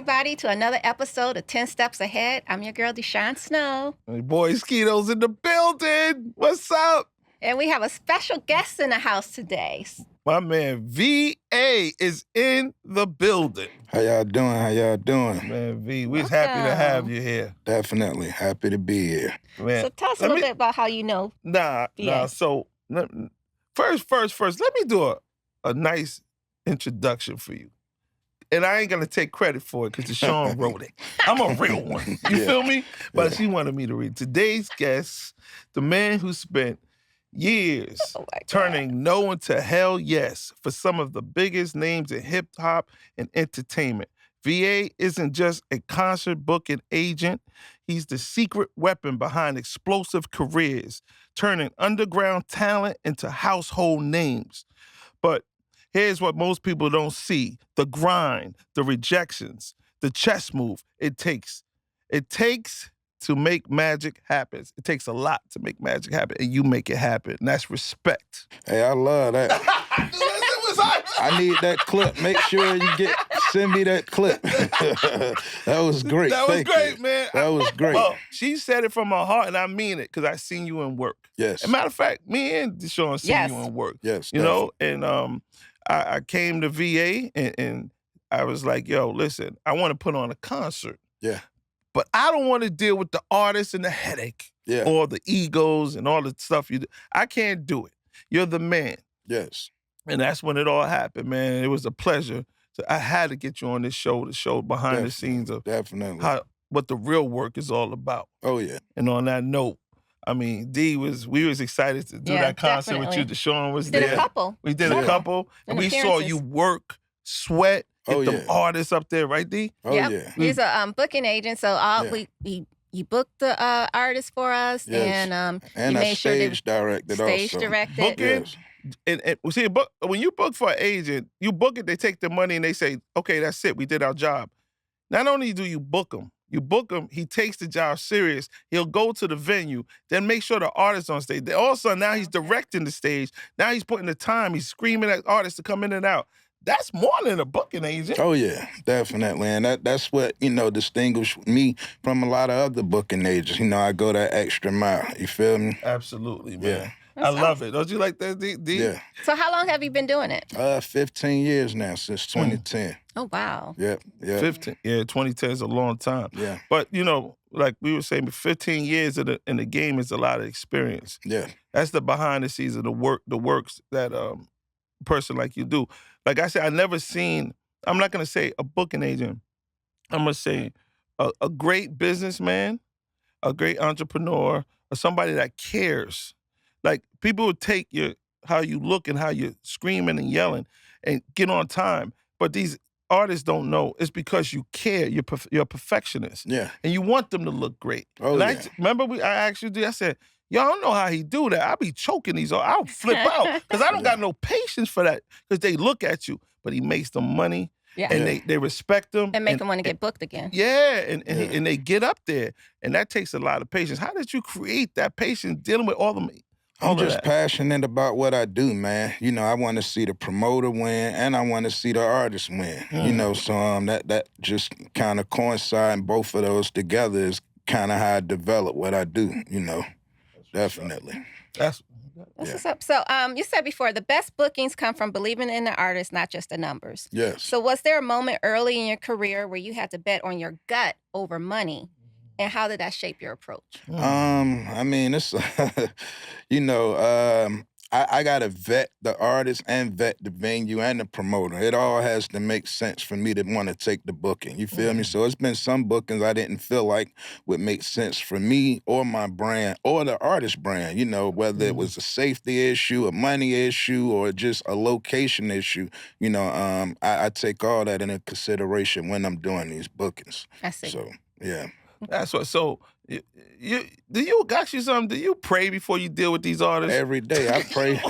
everybody, to another episode of 10 Steps Ahead. I'm your girl, DeShawn Snow. Hey, boy, Skittles in the building. What's up? And we have a special guest in the house today. My man, VA is in the building. How y'all doing? Man, V, we're happy to have you here. Definitely happy to be here. Man, So tell us a little bit about how you know. Nah. So, first, let me do a nice introduction for you. And I ain't going to take credit for it because DeShawn wrote it. I'm a real one. You feel me? But she wanted me to read. Today's guest, the man who spent years turning no into hell yes for some of the biggest names in hip-hop and entertainment. VA isn't just a concert booking agent. He's the secret weapon behind explosive careers, turning underground talent into household names. But here's what most people don't see: the grind, the rejections, the chess move it takes. It takes to make magic happen. It takes a lot to make magic happen, and you make it happen. And that's respect. Hey, I love that. I need that clip. Make sure send me that clip. That was great. That was Thank great, you. man. That was great. Well, she said it from her heart, and I mean it, because I seen you in work. Yes. As a matter of fact, me and DeShawn seen you in work. Yes. You know, and I came to VA, and I was like, yo, listen, I want to put on a concert. Yeah. But I don't want to deal with the artists and the headache or the egos and all the stuff you do. I can't do it. You're the man. Yes. And that's when it all happened, man. It was a pleasure. So I had to get you on this show to show behind the scenes of what the real work is all about. Oh, yeah. And on that note, I mean, we was excited to do that concert with you. DeShawn was there. Did a couple. We did a couple. And we saw you work, sweat, get them artists up there, right, D? Oh, yeah. He's a booking agent, so he booked the artists for us, and he made sure they directed stage also. directed. Booking. And see, when you book for an agent, you book it, they take the money and they say, okay, that's it, we did our job. Not only do you book him, he takes the job serious. He'll go to the venue, then make sure the artist's on stage. Then all of a sudden, now he's directing the stage. Now he's putting the time. He's screaming at artists to come in and out. That's more than a booking agent. Oh, yeah, definitely. And that's what, distinguished me from a lot of other booking agents. I go that extra mile. You feel me? Absolutely, man. Yeah. I love it. Don't you like that, D? Yeah. So how long have you been doing it? 15 years now, since 2010. Oh, wow. Yep. 15. Yeah, 2010 is a long time. Yeah. But, like we were saying, 15 years in the game is a lot of experience. Yeah. That's the behind the scenes of the works that a person like you do. Like I said, I never seen, I'm not going to say a booking agent. I'm going to say a great businessman, a great entrepreneur, or somebody that cares. Like, people would take how you look and how you're screaming and yelling and get on time. But these artists don't know. It's because you care. You're a perfectionist. Yeah. And you want them to look great. Oh, and remember I asked you, I said, y'all don't know how he do that. I be choking these. I'll flip out because I don't got no patience for that, because they look at you. But he makes them money. Yeah. And they respect them. And make them want to get booked again. Yeah, and they get up there. And that takes a lot of patience. How did you create that patience dealing with all them? I'm just passionate about what I do, man. I want to see the promoter win, and I want to see the artist win. So that just kind of coincide, both of those together is kind of how I develop what I do. Definitely. That's what's up. So you said before, the best bookings come from believing in the artist, not just the numbers. Yes. So was there a moment early in your career where you had to bet on your gut over money? And how did that shape your approach? I mean, it's, I got to vet the artist and vet the venue and the promoter. It all has to make sense for me to want to take the booking. You feel me? So it's been some bookings I didn't feel like would make sense for me or my brand or the artist brand, whether it was a safety issue, a money issue, or just a location issue. I take all that into consideration when I'm doing these bookings. I see. So, yeah. That's what. So Do you got you something? Do you pray before you deal with these artists? Every day I pray.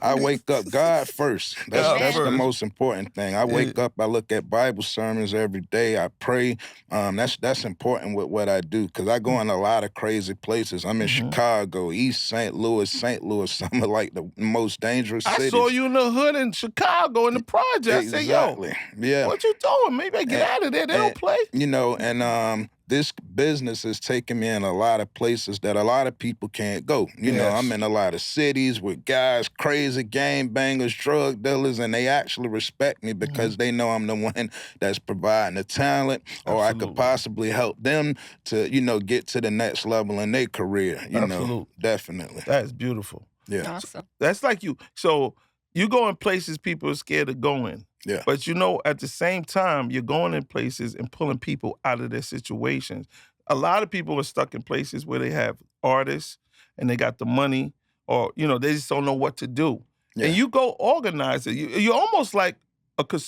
I wake up God first. That's the most important thing. I wake up, I look at Bible sermons every day. I pray. That's important with what I do because I go in a lot of crazy places. I'm in Chicago, East St. Louis, some of like the most dangerous cities. I saw you in the hood in Chicago in the project. Exactly. I said, yo, what you doing? Maybe I get out of there. They don't play. You know, and this business has taken me in a lot of places that a lot of people can't go. You know, I'm in a lot of cities with guys, crazy gang bangers, drug dealers, and they actually respect me because they know I'm the one that's providing the talent, or I could possibly help them to, you know, get to the next level in their career. You know, definitely. That's beautiful. Yeah. Awesome. That's like you. So you go in places people are scared of going. Yeah. But you know, at the same time, you're going in places and pulling people out of their situations. A lot of people are stuck in places where they have artists and they got the money, or, you know, they just don't know what to do. Yeah. And you go organize it. You're almost like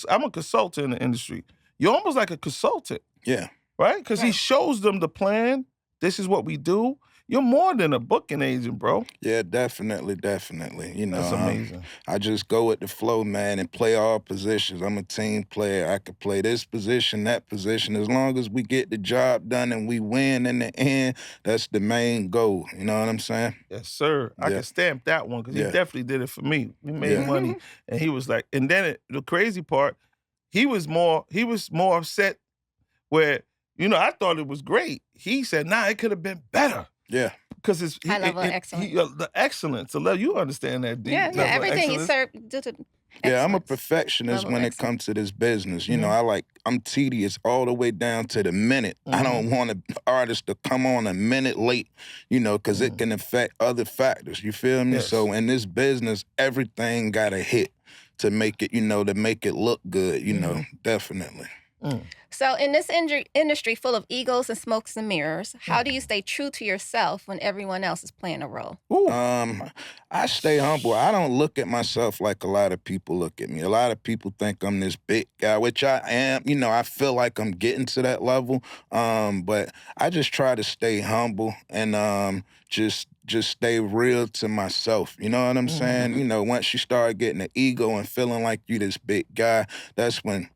I'm a consultant in the industry. You're almost like a consultant. Yeah. Right? Because he shows them the plan. This is what we do. You're more than a booking agent, bro. Yeah, definitely. You know, that's amazing. I just go with the flow, man, and play all positions. I'm a team player. I could play this position, that position. As long as we get the job done and we win in the end, that's the main goal. You know what I'm saying? Yes, sir. I can stamp that one because he definitely did it for me. We made money, and he was like, and then the crazy part, he was more upset where, you know, I thought it was great. He said, nah, it could have been better. Yeah. Because it's high level of excellence. The excellence, the level, you understand that, D. Yeah, everything you serve. Yeah, I'm a perfectionist when it comes to this business. You know, I'm tedious all the way down to the minute. I don't want an artist to come on a minute late, you know, because it can affect other factors. You feel me? Yes. So in this business, everything got to hit to make it, you know, to make it look good, you know, definitely. So in this industry full of egos and smokes and mirrors, how do you stay true to yourself when everyone else is playing a role? I stay humble. I don't look at myself like a lot of people look at me. A lot of people think I'm this big guy, which I am. You know, I feel like I'm getting to that level. But I just try to stay humble and just stay real to myself. You know what I'm saying? You know, once you start getting an ego and feeling like you this big guy, that's when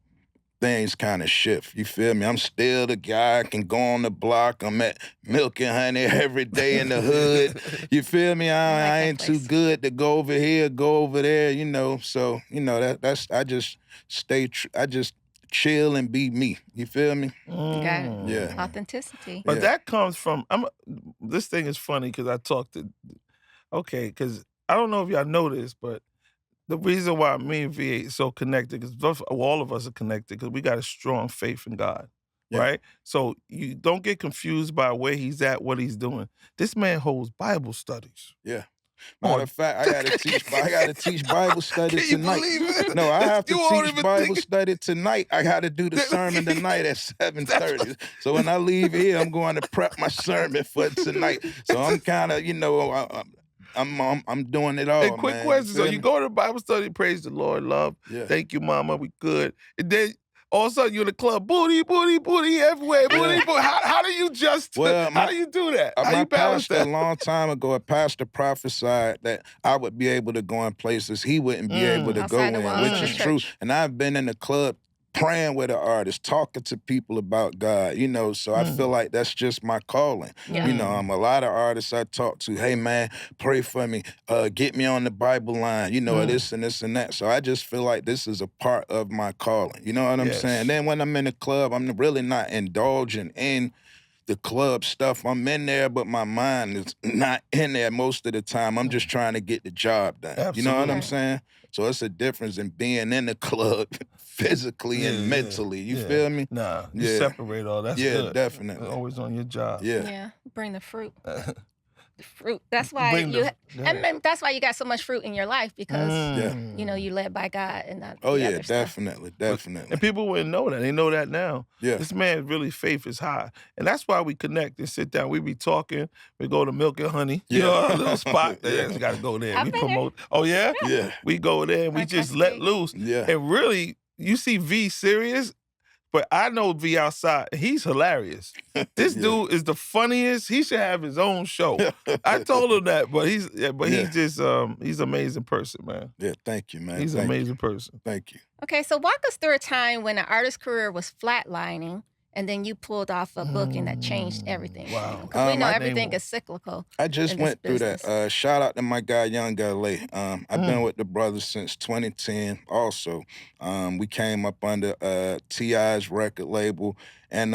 things kind of shift. You feel me? I'm still the guy. I can go on the block. I'm at Milk and Honey every day in the hood. You feel me? I ain't too good to go over here, go over there, you know. So, you know, that's I just stay I just chill and be me. You feel me? Got it. Yeah. Authenticity. But that comes from, this thing is funny because I talked to, because I don't know if y'all know this, but the reason why me and VA is so connected, because all of us are connected, because we got a strong faith in God, right? So you don't get confused by where he's at, what he's doing. This man holds Bible studies. Yeah. Matter of fact, I gotta teach Bible study tonight. No, I have to teach Bible study tonight. I gotta do the sermon tonight at 7:30. So when I leave here, I'm going to prep my sermon for tonight. So I'm kind of, you know, I'm doing it all. And quick question: so you go to Bible study, praise the Lord, love. Yeah. Thank you, Mama. We good. And then all of a sudden you're in the club, booty everywhere, booty. How do you just? How do you do that? How My you balance pastor that? a long time ago, a pastor prophesied that I would be able to go in places he wouldn't be able to go in, which is true. And I've been in the club praying with an artist, talking to people about God, you know, so I feel like that's just my calling. Yeah. You know, a lot of artists I talk to, hey, man, pray for me, get me on the Bible line, you know, this and this and that. So I just feel like this is a part of my calling. You know what I'm saying? Then when I'm in the club, I'm really not indulging in the club stuff. I'm in there, but my mind is not in there most of the time. I'm just trying to get the job done. Absolutely. You know what I'm saying? So it's a difference in being in the club physically and mentally. You feel me? Nah, you separate all that. Yeah, good. definitely. Always on your job. Yeah. Bring the fruit. The fruit. That's why that's why you got so much fruit in your life, because you know you led by God and not. Oh the yeah, other stuff. definitely. And people wouldn't know that. They know that now. Yeah. This man's really faith is high. And that's why we connect and sit down. We be talking. We go to Milk and Honey. You know, a little spot. You got to go there. I've We been promote. Oh, yeah? Yeah. We go there and we just let loose. Yeah. And really, you see V serious, But I know V outside. He's hilarious. This dude is the funniest. He should have his own show. I told him that, but he's just he's an amazing person, man. Yeah, thank you, man. He's an amazing person. Thank you. Okay, so walk us through a time when an artist's career was flatlining, and then you pulled off a booking that changed everything. Wow. Because we know everything is cyclical. I just went through that. Shout out to my guy, Young LA. I've been with the brothers since 2010 also. We came up under T.I.'s record label. And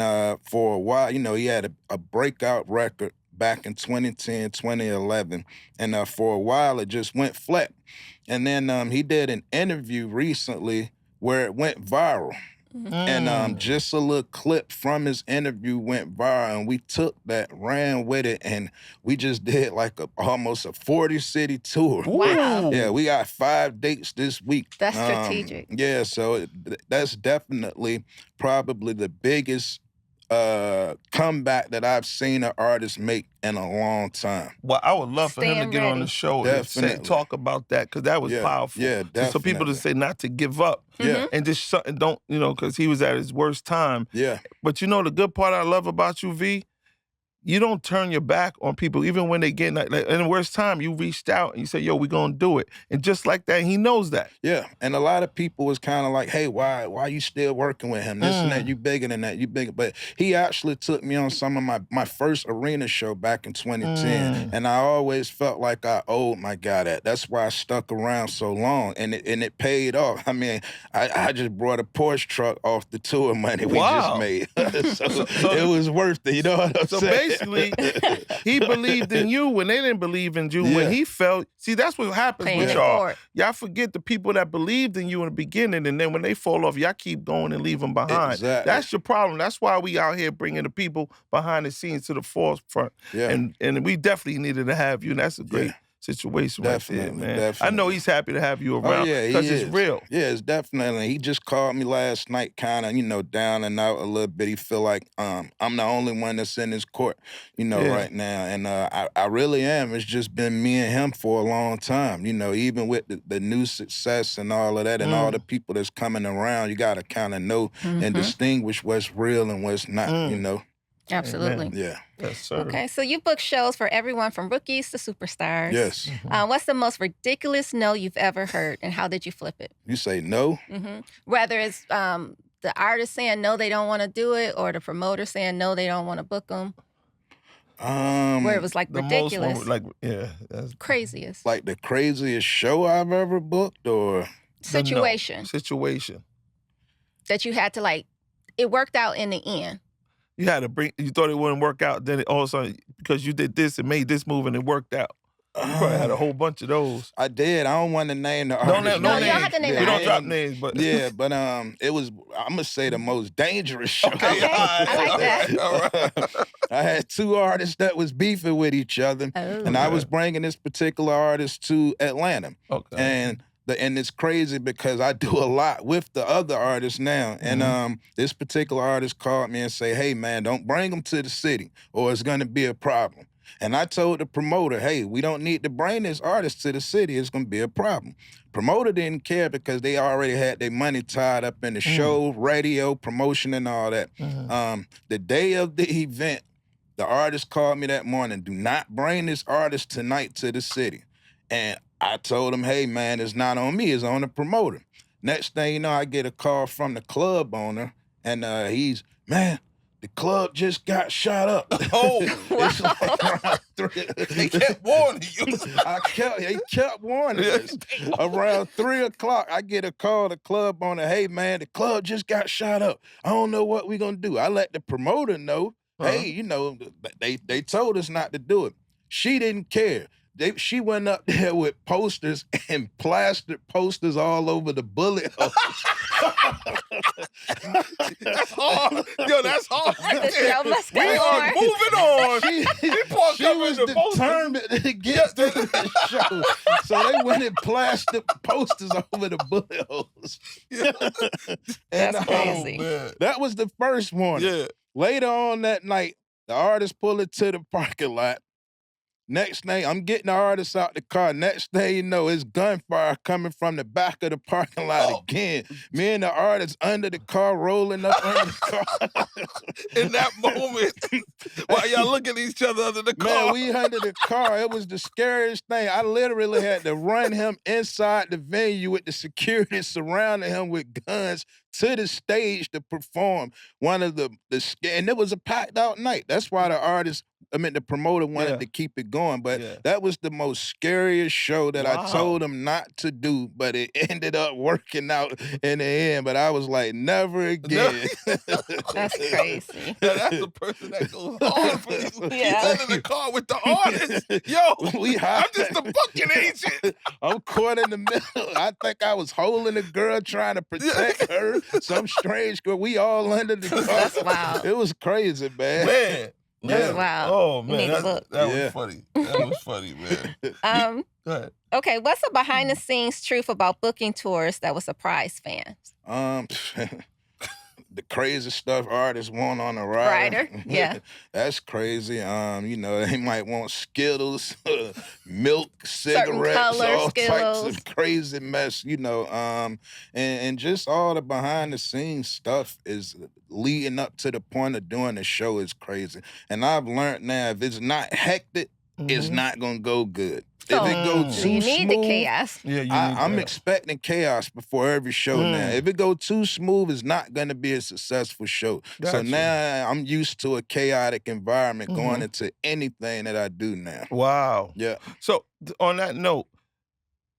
for a while, you know, he had a breakout record back in 2010, 2011. And for a while, it just went flat. And then he did an interview recently where it went viral. And just a little clip from his interview went viral, and we took that, ran with it, and we just did like almost a 40-city tour. Wow. Yeah, we got 5 dates this week. That's strategic. Yeah, so that's definitely probably the biggest comeback that I've seen an artist make in a long time. Well, I would love for him to get on the show and talk about that, because that was powerful. Yeah, definitely. So people to say not to give up. Yeah. And just don't, you know, because he was at his worst time. Yeah. But you know the good part I love about you, V? You don't turn your back on people, even when they get in the worst time. You reached out and you said, "Yo, we gonna do it," and just like that, he knows that. Yeah, and a lot of people was kind of like, "Hey, why you still working with him? This and that. You bigger than that. You bigger." But he actually took me on some of my first arena show back in 2010, and I always felt like I owed my guy that. That's why I stuck around so long, and it paid off. I mean, I just brought a Porsche truck off the tour money we just made, so it was worth it. You know what I'm saying? Basically, he believed in you when they didn't believe in you. When he felt, see, that's what happens with y'all. Y'all forget the people that believed in you in the beginning, and then when they fall off, y'all keep going and leave them behind. Exactly. That's your problem. That's why we out here bringing the people behind the scenes to the forefront. Yeah. And we definitely needed to have you, and that's a great situation right there, man. Definitely. I know he's happy to have you around because it's real. Yeah, it's definitely. He just called me last night kind of, you know, down and out a little bit. He feel like I'm the only one that's in his court, you know, right now. And I really am. It's just been me and him for a long time, you know, even with the new success and all of that and all the people that's coming around, you got to kind of know and distinguish what's real and what's not, you know. Absolutely. Amen. Yeah. Yes, sir. Okay, so you book shows for everyone from rookies to superstars. Yes. What's the most ridiculous no you've ever heard, and how did you flip it? You say no? Whether it's the artist saying no, they don't want to do it, or the promoter saying no, they don't want to book them. Where it was like ridiculous. That's craziest. Like the craziest show I've ever booked, or situation that you had to it worked out in the end. You had to you thought it wouldn't work out, then all of a sudden, because you did this and made this move and it worked out. You probably had a whole bunch of those. I did. I don't want to name the artist. No, you don't have to name the artist. We don't drop names, but but it was, I'm gonna say, the most dangerous show. Okay, I like that. All right. I had 2 artists that was beefing with each other, and I was bringing this particular artist to Atlanta. Okay. And it's crazy because I do a lot with the other artists now. And this particular artist called me and say, "Hey, man, don't bring them to the city or it's going to be a problem." And I told the promoter, "Hey, we don't need to bring this artist to the city. It's going to be a problem." Promoter didn't care because they already had their money tied up in the show, radio, promotion, and all that. The day of the event, the artist called me that morning, "Do not bring this artist tonight to the city." And I told him, "Hey, man, it's not on me. It's on the promoter." Next thing you know, I get a call from the club owner, and he's, "Man, the club just got shot up." It's like around 3. He kept warning you. He kept warning us. Around 3 o'clock, I get a call, the club owner, "Hey, man, the club just got shot up. I don't know what we gonna do." I let the promoter know, "Hey, you know, they told us not to do it." She didn't care. She went up there with posters and plastered posters all over the bullet holes. That's hard. Yo, that's hard. We are moving on. She was determined to get through the show. So they went and plastered posters over the bullet holes. That's crazy. That was the first one. Yeah. Later on that night, the artist pulled it to the parking lot. Next thing, I'm getting the artist out the car. Next thing you know, it's gunfire coming from the back of the parking lot again. Me and the artist under the car, rolling up under the car. In that moment, while y'all look at each other under the car. Man, we under the car. It was the scariest thing. I literally had to run him inside the venue with the security surrounding him with guns to the stage to perform one of the and it was a packed out night. That's why the promoter wanted to keep it going, but that was the most scariest show that I told him not to do, but it ended up working out in the end. But I was like, never again. That's crazy. That's the person that goes hard for you. He's under the car with the artist. Yo, I'm just a booking agent. I'm caught in the middle. I think I was holding a girl trying to protect her. Some strange girl. We all under the car. That's wild. It was crazy, man. Man. That's wild. Oh, man. That was funny. That was funny, man. Go ahead. Okay, what's a behind-the-scenes truth about booking tours that will surprise fans? The crazy stuff artists want on a rider. Yeah. That's crazy. They might want Skittles, milk, cigarettes, all Skittles. types of crazy mess, and just all the behind the scenes stuff is leading up to the point of doing the show is crazy. And I've learned now, if it's not hectic, it's not gonna go good. So, if it goes too you smooth, need the chaos. Yeah, I'm expecting chaos before every show now. If it go too smooth, it's not going to be a successful show. So now I'm used to a chaotic environment going into anything that I do now. Wow. Yeah. So on that note,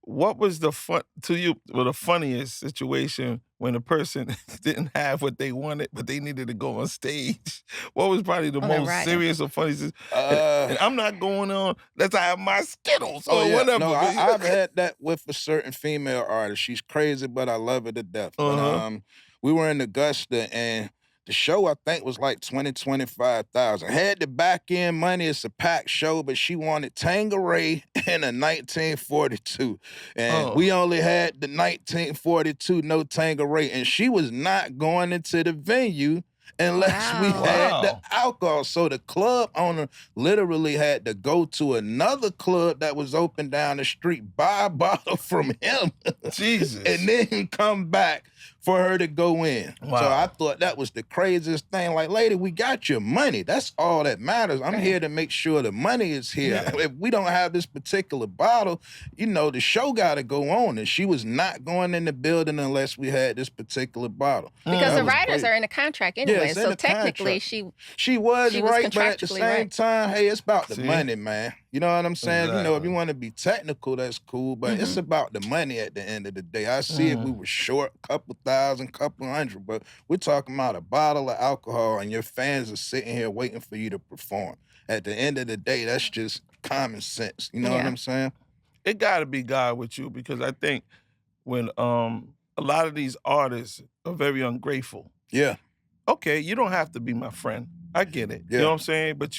what was the funniest situation when a person didn't have what they wanted, but they needed to go on stage? What was probably the most serious or funniest? And I'm not going on unless I have my Skittles or whatever. No, I've had that with a certain female artist. She's crazy, but I love her to death. But, we were in Augusta, and the show, I think, was like 25,000. Had the back end money. It's a packed show, but she wanted Tanqueray in a 1942. And we only had the 1942, no Tanqueray. And she was not going into the venue unless we had the alcohol. So the club owner literally had to go to another club that was open down the street, buy a bottle from him. Jesus. And then come back for her to go in. Wow. So I thought that was the craziest thing. Like, lady, we got your money. That's all that matters. I'm here to make sure the money is here. Yeah. If we don't have this particular bottle, the show got to go on. And she was not going in the building unless we had this particular bottle. Because the writers are in a contract anyway. So technically, she was right, but at the same time, hey, it's about the money, man. You know what I'm saying? Exactly. If you want to be technical, that's cool, but it's about the money at the end of the day. I see if we were short a couple thousand, couple hundred, but we're talking about a bottle of alcohol and your fans are sitting here waiting for you to perform. At the end of the day, that's just common sense. You know what I'm saying? It got to be God with you, because I think when a lot of these artists are very ungrateful. Yeah. Okay, you don't have to be my friend. I get it. You know what I'm saying? But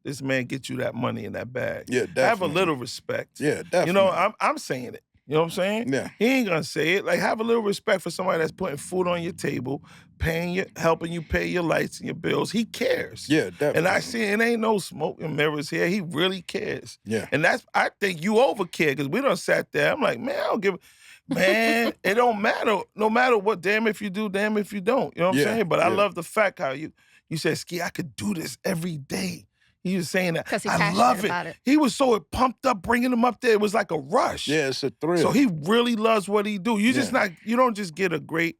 this man gets you that money in that bag. Yeah, definitely. Have a little respect. Yeah, definitely. I'm saying it. You know what I'm saying? Yeah. He ain't gonna say it. Like, have a little respect for somebody that's putting food on your table, helping you pay your lights and your bills. He cares. Yeah, definitely. And I see it ain't no smoke and mirrors here. He really cares. Yeah. And I think you overcare, because we done sat there. I'm like, man, I don't give man, it don't matter. No matter what, damn if you do, damn if you don't. You know what I'm saying? But I love the fact how you said, Ski, I could do this every day. He was saying that. Because he's I love it. He was so pumped up bringing him up there. It was like a rush. Yeah, it's a thrill. So he really loves what he do. You you don't just get a great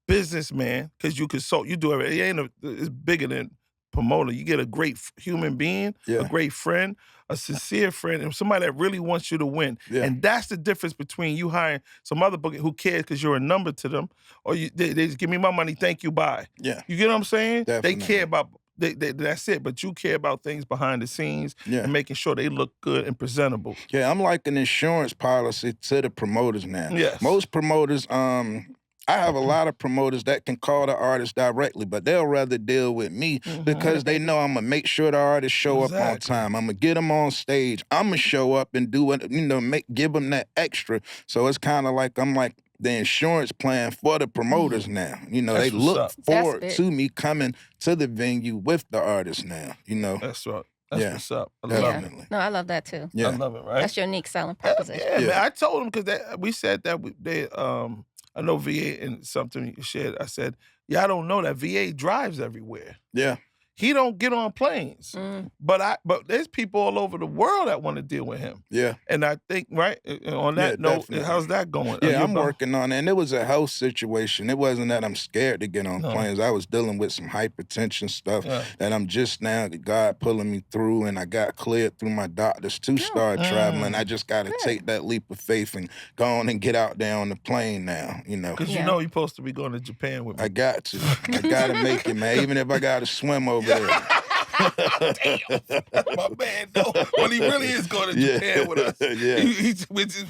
businessman because you consult. You do it. It's bigger than promoter. You get a great human being, a great friend, a sincere friend, and somebody that really wants you to win. Yeah. And that's the difference between you hiring some other booker who cares because you're a number to them, or they just give me my money, thank you, bye. Yeah. You get what I'm saying? Definitely. They care about. That's it, but you care about things behind the scenes and making sure they look good and presentable. Yeah, I'm like an insurance policy to the promoters now. Yes. Most promoters, I have a lot of promoters that can call the artist directly, but they'll rather deal with me because they know I'm going to make sure the artists show up on time. I'm going to get them on stage. I'm going to show up and do what, give them that extra. So it's kind of like I'm like the insurance plan for the promoters now. They look forward to me coming to the venue with the artist now, That's right. That's what's up. I definitely. Yeah. No, I love that too. Yeah. I love it, right? That's your unique selling proposition. Yeah, man. I told them because we said that I know VA and something you shared. I said, yeah, I don't know that VA drives everywhere. Yeah. He don't get on planes, but there's people all over the world that want to deal with him. Yeah, and I think on that note, definitely. how's that going? Yeah, I'm working on it, and it was a health situation. It wasn't that I'm scared to get on planes. I was dealing with some hypertension stuff that I'm just now God pulling me through, and I got cleared through my doctors to start traveling. I just got to take that leap of faith and go on and get out there on the plane now. Because you know you're supposed to be going to Japan with me. I got to. I got to make it, man. Even if I got to swim over there. Damn, my man, though. When he really is going to Japan with us,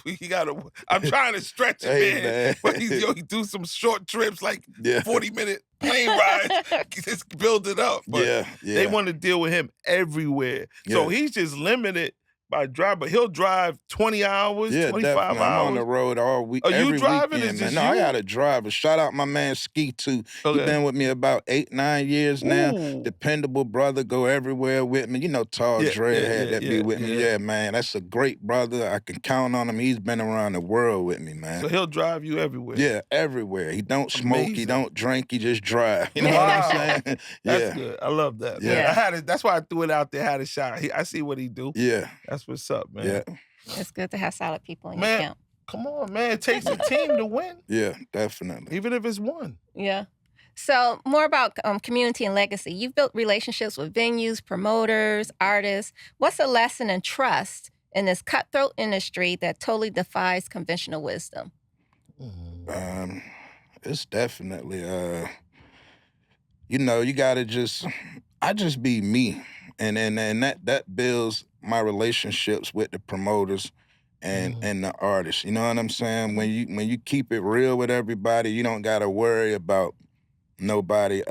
he got to. I'm trying to stretch it, man. But he do some short trips, like 40-minute plane rides, just build it up. But they want to deal with him everywhere, so he's just limited by drive. But he'll drive 20 hours, 25 definitely. hours. I'm on the road all week. Are you every driving? Weekend, Is man. this No, you? I got a driver. Shout out my man Skido. He's been with me about 8-9 years now. Dependable brother, go everywhere with me. You know, Tall Dre had that be with me. Yeah, man, that's a great brother. I can count on him. He's been around the world with me, man. So he'll drive you everywhere. Yeah, everywhere. He don't smoke. He don't drink. He just drive. You know Wow. what I'm saying? That's good. I love that. Man. I had it. That's why I threw it out there. Had a shot. I see what he do. Yeah, that's what's up, man. Yeah. It's good to have solid people in your camp. Come on, man. It takes a team to win. Yeah, definitely. Even if it's one. Yeah. So more about community and legacy. You've built relationships with venues, promoters, artists. What's a lesson in trust in this cutthroat industry that totally defies conventional wisdom? It's definitely, you know, you gotta I just be me. And that builds my relationships with the promoters and the artists. You know what I'm saying? When you keep it real with everybody, you don't gotta worry about nobody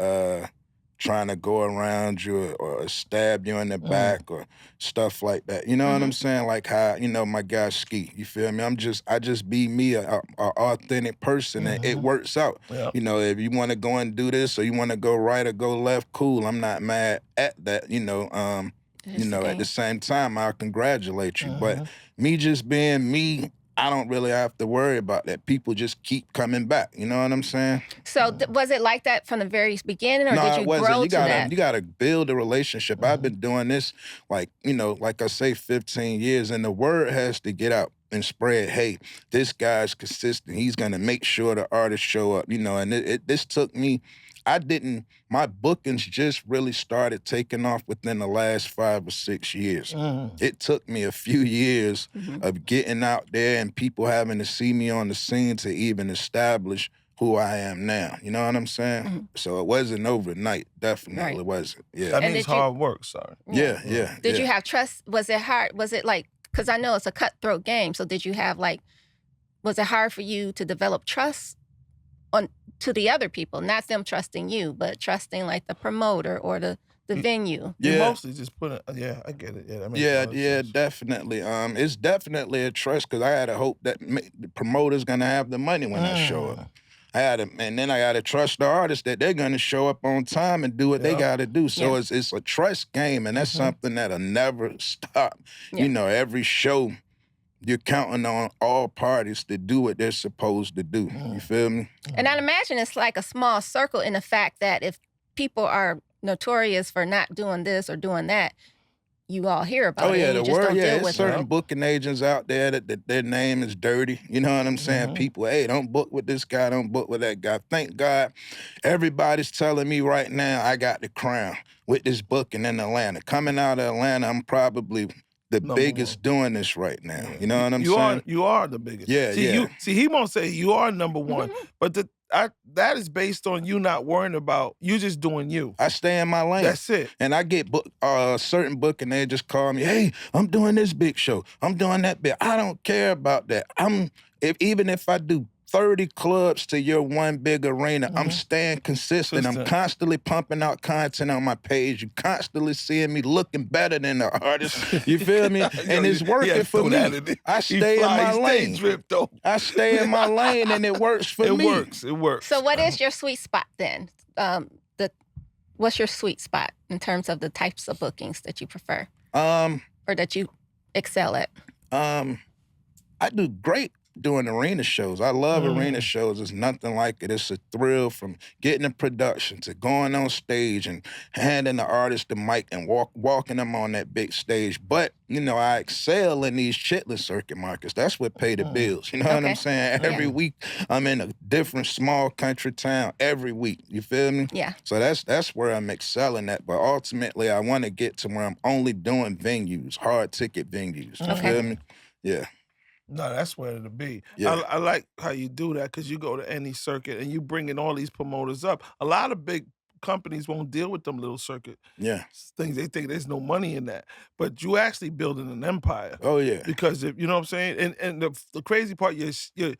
trying to go around you or stab you in the back or stuff like that. You know what I'm saying? Like how, you know, my guy Ski, you feel me? I just be me, a authentic person, and it works out. Yeah. You know, if you want to go and do this or you want to go right or go left, cool. I'm not mad at that, you know. At the same time, I'll congratulate you. But me just being me, I don't really have to worry about that. People just keep coming back. You know what I'm saying? So was it like that from the very beginning, or did you grow to that? You gotta build a relationship. I've been doing this, like I say, 15 years, and the word has to get out and spread. Hey, this guy's consistent. He's gonna make sure the artists show up. You know, and this took me. My bookings just really started taking off within the last 5 or 6 years. It took me a few years of getting out there and people having to see me on the scene to even establish who I am now. You know what I'm saying? So it wasn't overnight. Definitely wasn't. Yeah. That means hard work, sorry. Yeah. Did you have trust? Was it hard? Was it like, because I know it's a cutthroat game, so did you have was it hard for you to develop trust to the other people, not them trusting you, but trusting like the promoter or the venue? You mostly just put it. Yeah, I get it. Yeah, that makes sense. Definitely. It's definitely a trust because I had to hope that the promoter's gonna have the money when I show up. And then I gotta trust the artists that they're gonna show up on time and do what they gotta do. So it's a trust game, and that's something that'll never stop. Yeah. You know, every show, you're counting on all parties to do what they're supposed to do. You feel me? And I'd imagine it's like a small circle in the fact that if people are notorious for not doing this or doing that, you all hear about it. The you word, there's certain booking agents out there that their name is dirty. You know what I'm saying? People, hey, don't book with this guy, don't book with that guy. Thank God, everybody's telling me right now I got the crown with this booking in Atlanta. Coming out of Atlanta, I'm probably the biggest doing this right now. You know what I'm saying? You are the biggest. Yeah, he won't say you are number one, but that is based on you not worrying about, you just doing you. I stay in my lane. That's it. And I get certain booking, they just call me, hey, I'm doing this big show. I'm doing that big. I don't care about that. Even if I do 30 clubs to your one big arena, I'm staying consistent. I'm constantly pumping out content on my page. You constantly seeing me looking better than the artist. You feel me? And it's working for me. I stay in my lane. Drip, though. I stay in my lane, and it works for me. It works. So what is your sweet spot then? What's your sweet spot in terms of the types of bookings that you prefer? or that you excel at? I do great doing arena shows. I love arena shows. It's nothing like it. It's a thrill from getting the production to going on stage and handing the artist the mic and walking them on that big stage. But, you know, I excel in these chitless circuit markets. That's what pay the bills. You know what I'm saying? Every week I'm in a different small country town every week. You feel me? Yeah. So that's where I'm excelling at. But ultimately, I want to get to where I'm only doing venues, hard ticket venues. You feel me? Yeah. No, that's where it'll be. Yeah. I like how you do that because you go to any circuit and you bringing all these promoters up. A lot of big companies won't deal with them little circuit things. They think there's no money in that. But you actually building an empire. Oh, yeah. Because, you know what I'm saying? And the crazy part, your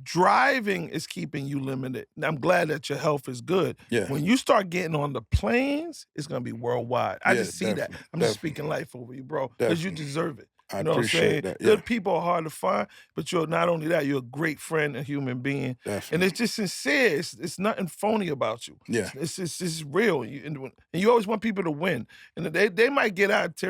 driving is keeping you limited. And I'm glad that your health is good. Yeah. When you start getting on the planes, it's going to be worldwide. I just see that. Definitely, I'm just speaking life over you, bro, because you deserve it. I You know what I'm appreciate saying? that. Yeah. Good people are hard to find, but you're not only that, you're a great friend, a human being. Definitely. And it's just sincere. It's nothing phony about you. Yeah. It's real. And you always want people to win. And they might get out